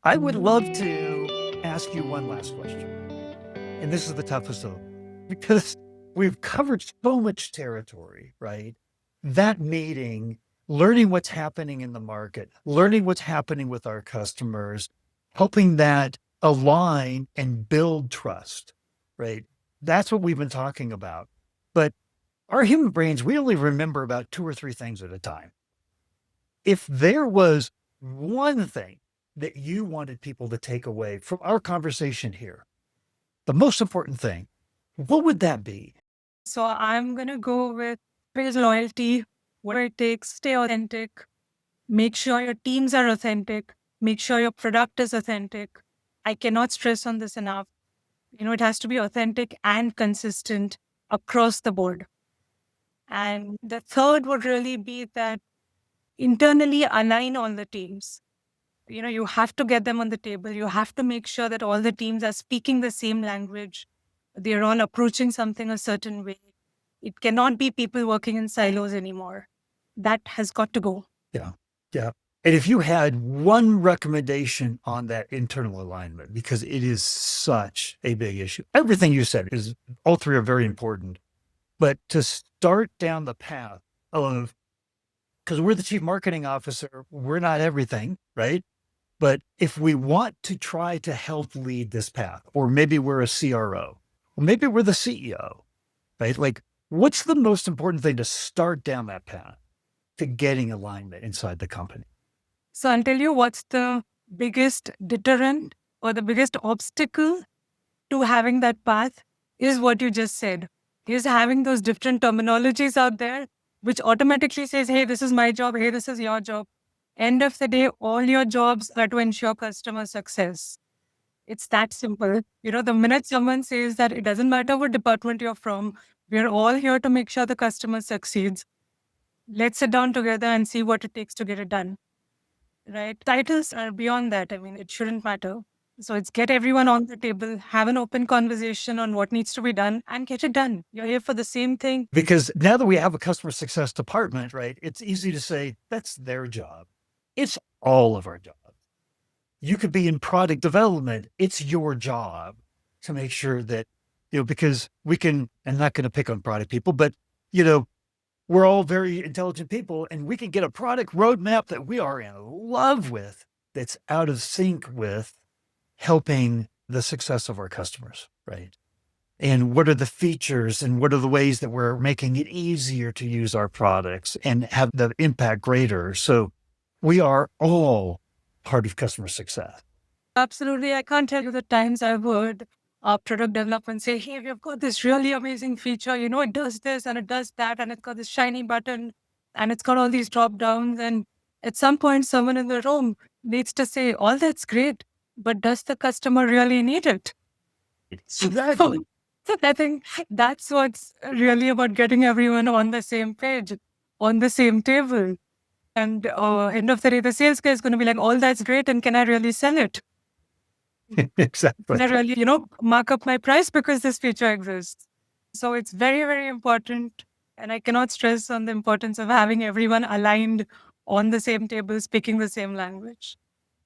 I would love to ask you one last question. And this is the toughest of them because we've covered so much territory, right? That meeting, learning what's happening in the market, learning what's happening with our customers, helping that align and build trust, right? That's what we've been talking about. But our human brains, we only remember about two or three things at a time. If there was one thing that you wanted people to take away from our conversation here, the most important thing, what would that be? So I'm going to go with build loyalty, whatever it takes, stay authentic, make sure your teams are authentic, make sure your product is authentic. I cannot stress on this enough. It has to be authentic and consistent across the board. And the third would really be that internally align all the teams. You have to get them on the table. You have to make sure that all the teams are speaking the same language. They're all approaching something a certain way. It cannot be people working in silos anymore. That has got to go. Yeah. Yeah. And if you had one recommendation on that internal alignment, because it is such a big issue, everything you said is all three are very important. But to start down the path of, because we're the chief marketing officer, we're not everything, right? But if we want to try to help lead this path, or maybe we're a CRO, or maybe we're the CEO, right? Like, what's the most important thing to start down that path to getting alignment inside the company? So I'll tell you what's the biggest deterrent or the biggest obstacle to having that path is what you just said. Is having those different terminologies out there, which automatically says, hey, this is my job, hey, this is your job. End of the day, all your jobs are to ensure customer success. It's that simple. The minute someone says that it doesn't matter what department you're from, we're all here to make sure the customer succeeds. Let's sit down together and see what it takes to get it done. Right? Titles are beyond that. I mean, it shouldn't matter. So it's get everyone on the table, have an open conversation on what needs to be done and get it done. You're here for the same thing. Because now that we have a customer success department, right, it's easy to say that's their job. It's all of our job. You could be in product development. It's your job to make sure that, because we can, I'm not going to pick on product people, but, we're all very intelligent people and we can get a product roadmap that we are in love with that's out of sync with helping the success of our customers, right? And what are the features and what are the ways that we're making it easier to use our products and have the impact greater? So we are all part of customer success. Absolutely. I can't tell you the times I've heard our product development say, hey, we've got this really amazing feature. It does this and it does that. And it's got this shiny button and it's got all these drop downs. And at some point, someone in the room needs to say, all that's great, but does the customer really need it? Exactly. So I think that's what's really about getting everyone on the same page, on the same table. And end of the day, the sales guy is going to be like, all that's great. And can I really sell it? Exactly. Can I really, mark up my price because this feature exists? So it's very, very important. And I cannot stress on the importance of having everyone aligned on the same table, speaking the same language.